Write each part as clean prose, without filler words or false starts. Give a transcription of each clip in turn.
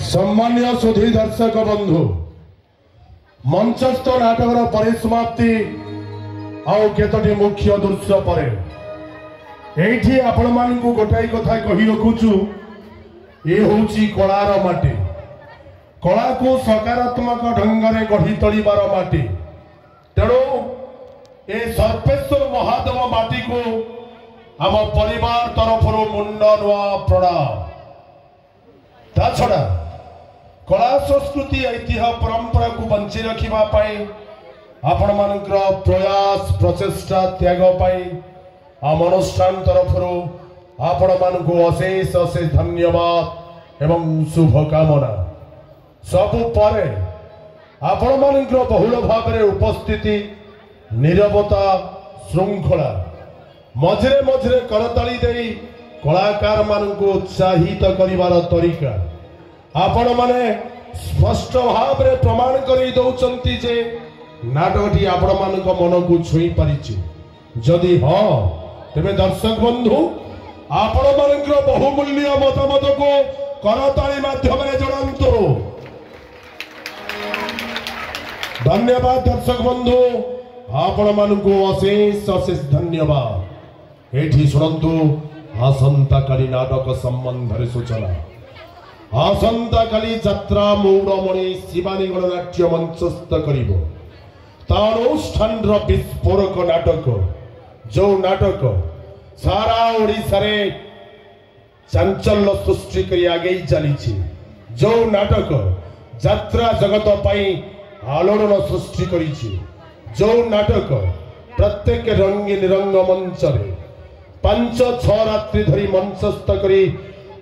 सम्मान्य सुधी दर्शक बंधु मंचस्थ नाटकर परिसमाप्ति आउ केतोटी मुख्य दृश्य पर एठी आपण मानकु गोटाई कथा कहि रखुछु। ए होची कलार माटी, कला को सकारात्मक ढंग रे गढ़ी तोड़ीबार माटी। तेणु ए सर्वेश्वर महादेव माटी को आम परिवार तरफ मुंड नुआ प्रणाम। ता छड़ा कला संस्कृति ऐतिह्य परंपरा को बंची रखिबा पाई आपण मानकर प्रयास प्रचेष्टा त्याग पाई आम अनुष्ठान तरफ आपण मानक अशेष अशेष धन्यवाद एवं शुभकामना। सबु परे आपण मानकर बहुल भाव में उपस्थिति नीरवता श्रृंखला मझे मझे करताली दे कलाकार मानक उत्साहित करिवार तरीका आपण माने स्पष्ट भाव में प्रमाण करी दौचंती जे नाटकटी आपण मानक मन को छुई पारिछि। जदि हाँ तेरे दर्शक बंधु आपण मानकर बहुमूल्य मतामत को करताली माध्यम जनातु। धन्यवाद दर्शक बंधु, आपण मानक अशेष अशेष धन्यवाद। एठी शुणु आसंता काली नाटक संबंध रे सूचना। आसंता काली यात्रा मौड़मणि शिवानी गणनाट्य मंचस्थ करिबो अनुष्ठान विस्फोरक नाटक। जो नाटक सारा ओडिशा रे चांचल्य सृष्टि करी आगे चली, जो नाटक यात्रा जगत पाई आलोड़न सृष्टि करिछि, जो नाटक प्रत्येक रंगीन रंग मंच रे 5-6 रात्रि धरी मंचस्थ करी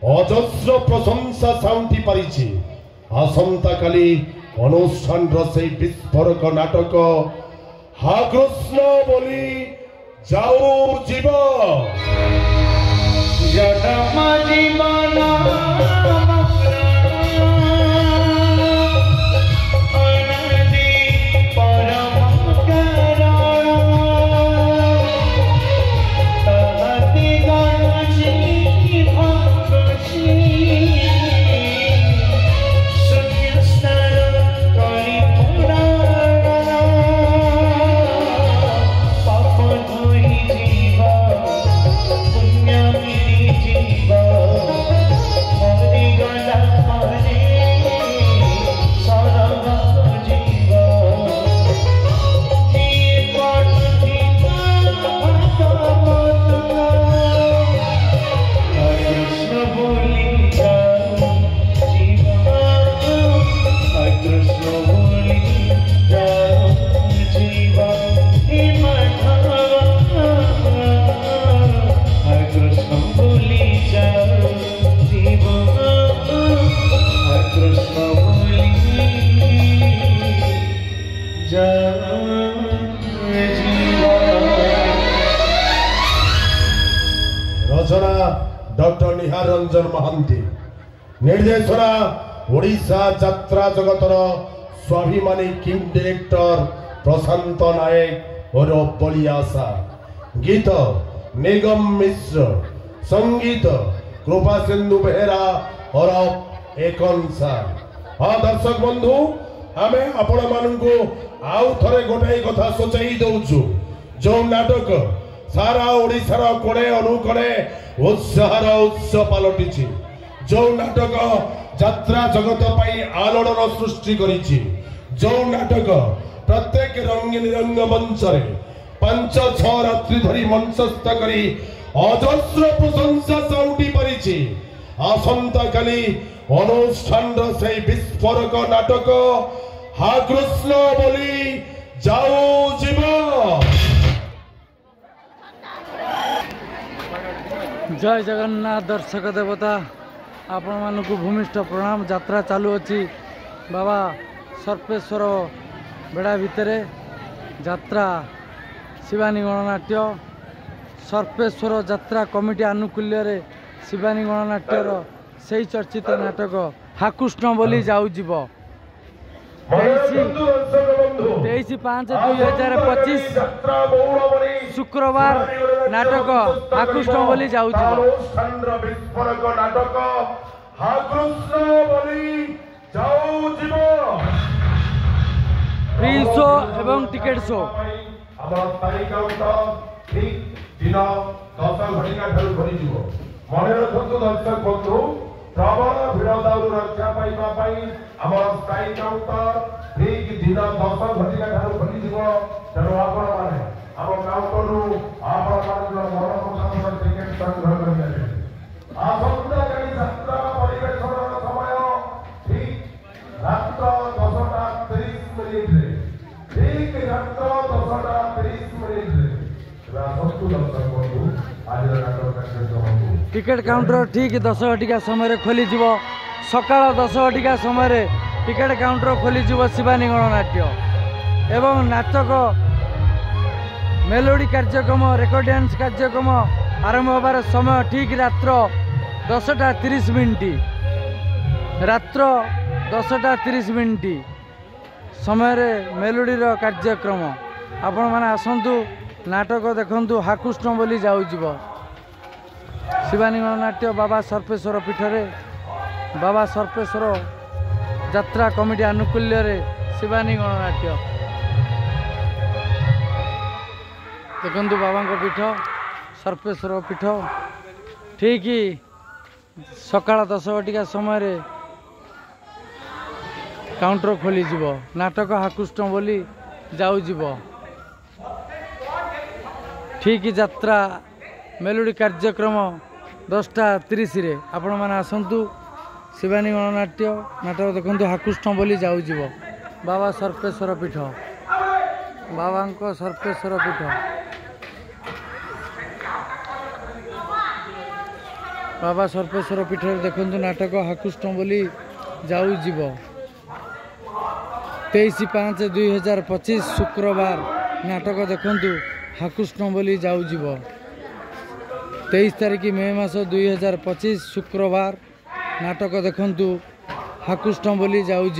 अजस्र प्रशंसा साउंटी पारिछि। आसंता काली अनुष्ठान से विस्फोरक नाटक हा कृष्ण बोली जाऊ जीव जन्म जीवन रचना डॉक्टर निहार रंजन महांती, निर्देशना ओडिशा यात्रा जगतर स्वाभिमानी किंग डायरेक्टर प्रशांत नायक और बलियासा, गीत निगम मिश्र, संगीत कृपा सिंधु बेहेरा और एकंसा। हाँ दर्शक बंधु, आमे आपण मानकु आउ थरे गोटाई कथा सोचाई दउछु। जो नाटक सारा ओडिशार कोड़े अनुकोड़े उत्साहर उत्सव पलटिछि, जो नाटक यात्रा जगत पाई आलोड़न सृष्टि करिछि, जो नाटक प्रत्येक रंगीन रंग मंच रे 5-6 रात्रि धरी मंचस्थ करी अजस्र प्रशंसा साउंटी परिछि। आसंता काली अनुष्ठान से विस्फोरक नाटक हा कृष्ण बोली जाऊ जीव। जय जगन्नाथ दर्शक देवता आपण मानक भूमिष्ठ प्रणाम। यात्रा चालू अच्छी बाबा सर्पेश्वर बेड़ा भितर यात्रा शिवानी गणनाट्य सर्पेश्वर यात्रा कमिटी आनुकूल्य रे शिवानी गणनाट्यर से चर्चित नाटक हाकृष्ण बोली जाऊ जीव 23/5/2025 शुक्रवार नाटक हाकृष्ण बोली जाऊ जीव। नाटक हाकृष्ण बोली शो एवं टिकेट शो ଆମର ସ୍ଥାୟୀ କାଉଣ୍ଟର ଠିକ୍ ଦିନ 10 ଘଟିକା ଠାରୁ ଖୋଲିଯିବ। ମନେ ରଖନ୍ତୁ ଦର୍ଶକ ବନ୍ଧୁ, ପ୍ରବଳ ଭିଡ଼ ଦାଉରୁ ରକ୍ଷା ପାଇବା ପାଇଁ ଆମର ସ୍ଥାୟୀ କାଉଣ୍ଟର ଠିକ୍ ଦିନ 10 ଘଟିକା ଠାରୁ ଖୋଲିଯିବ। ତେଣୁ ଆପଣମାନେ ଆମ କାଉଣ୍ଟରରୁ ଆପଣମାନଙ୍କର ମନ ପସନ୍ଦର ଟିକେଟ ସଂଗ୍ରହ କରିପାରିବେ। ଆସନ୍ତାକାଲି ଯାତ୍ରା ପରିବେଷଣର ସମୟ ଠିକ୍ ରାତ୍ର 10:30 ठीक रात्र 10:30 ଆସନ୍ତୁ ଦର୍ଶକ ବନ୍ଧୁ, ଆଜିର ନାଟକ କାର୍ଯ୍ୟକ୍ରମକୁ टिकेट काउंटर ठीक 10 घटिका समय खोलीजिव। सकाळ 10 घटिका समय टिकेट काउंटर खोलीजिव। शिवानी गणनाट्य एवं नाटक मेलोडी कार्यक्रम रेकर्ड डांस कार्यक्रम आरंभ होबार समय ठीक रात्र 10:30 रात्र 10:30 समय मेलोडी कार्यक्रम आपण मैंने आसतु नाटक देखु हाकुष्ण बोली जाऊब। शिवानी गणनाट्य बाबा सर्पेश्वर पीठरे बाबा सर्पेश्वर यात्रा कमिटी आनुकूल्य शिवानी गणनाट्य देखु बाबा पीठ सर्पेश्वर पीठ ठीक सकाळ 10 घटिका समय काउंटर खोलीजिव। नाटक हाकुष्ण बोली जाऊब। ठीक यात्रा मेलोडी कार्यक्रम 10:30 आपण मैंने आसतु शिवानी गणनाट्य नाटक देखु हाकुष्ण बोली जाऊब। बाबा सर्पेश्वर पीठ बाबा सर्पेश्वर पीठ बाबा सर्पेश्वर पीठ देखु नाटक हाकुष्ण बोली जाऊब। 23/5/2025 शुक्रवार नाटक देखु हाकुष्ण बोली जाऊब। 23 तारीख मे मास 2025 शुक्रवार नाटक देखु हाकुष्ण बोली जाऊब।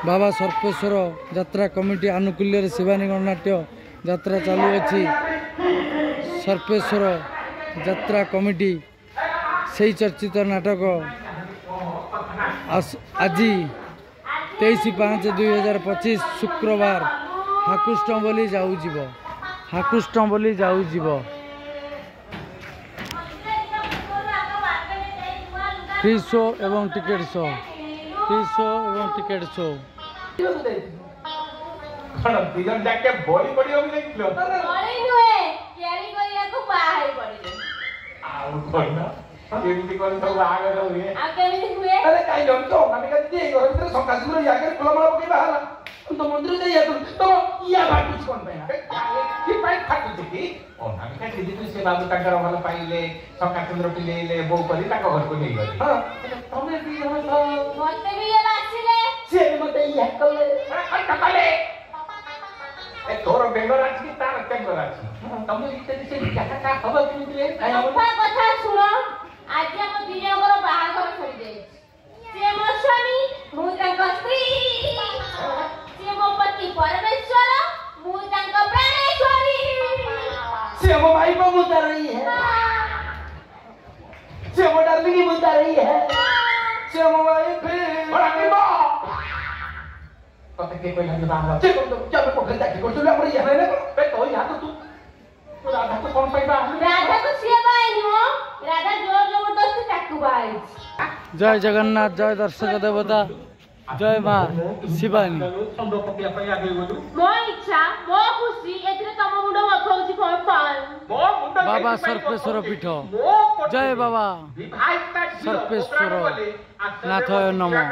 बाबा सर्पेश्वर यात्रा कमिटी आनुकूल्य शिवानी गणनाट्य यात्रा चालू अच्छी। सर्पेश्वर यात्रा कमिटी से चर्चित नाटक आज 23/5/2025 शुक्रवार हाकुष्ण बोली जाऊब। हाकुष्ण बोली जाऊब। फ्री शो एवं टिकेट शो फ्री शो एवं टिकेट शो कण दिजन जाके बोली पड़ी हो देखलो बोली नुए केरी करिया को बाहर पड़ी आउ कोइना एमती कोन सब आगे हुए आ केमी हुए अरे काई जन तो माने का दे घर भीतर संकासुर याके कोलमळ पके बाहला तो मंदिर दे या तो या बाटू कोन पे कि पाई फाटू थी ओना के दीदी तू से बाबू टंकर वाला पाइले संका चंद्र पिले बो करी ताको घर को नहीं गई हां तमे भी हो तो मते भी ये बासिले से मते या कले आई टकले ए तोर बेंगर आज की तार बेंगर आज तमे इते से जाका का खबर कि दिले कथा सुनो आज हम दिजोगर बाहागर छड़ी दे से मो स्वामी मु तांको स्त्री से मो पति परमेश्वर मु तांको प्राणेश्वरी से वो भाई को मुता रही है से वो डार्लिंग मुता रही है से वो भाई फिर बड़ा के बा कते के कोई लगे बाहर से को तो क्या मैं पकड़ जाके को तो ले पड़ी है ना बे तो यहां तो तू राधा तो कौन पाइबा राधा को सिए बाई नो राधा जोर जबरदस्ती टाकू बाई जय जगन्नाथ जय दर्शक देवता जय माँ शिवानी संदो पकिया पे आगे बोलू मो इच्छा मो खुशी एथिरे तम मुंडो मथौची कोन पाल मो मुंडा बाबा सर्पेश्वर पीठ जय बाबा सर्पेश्वर नाथ नमः।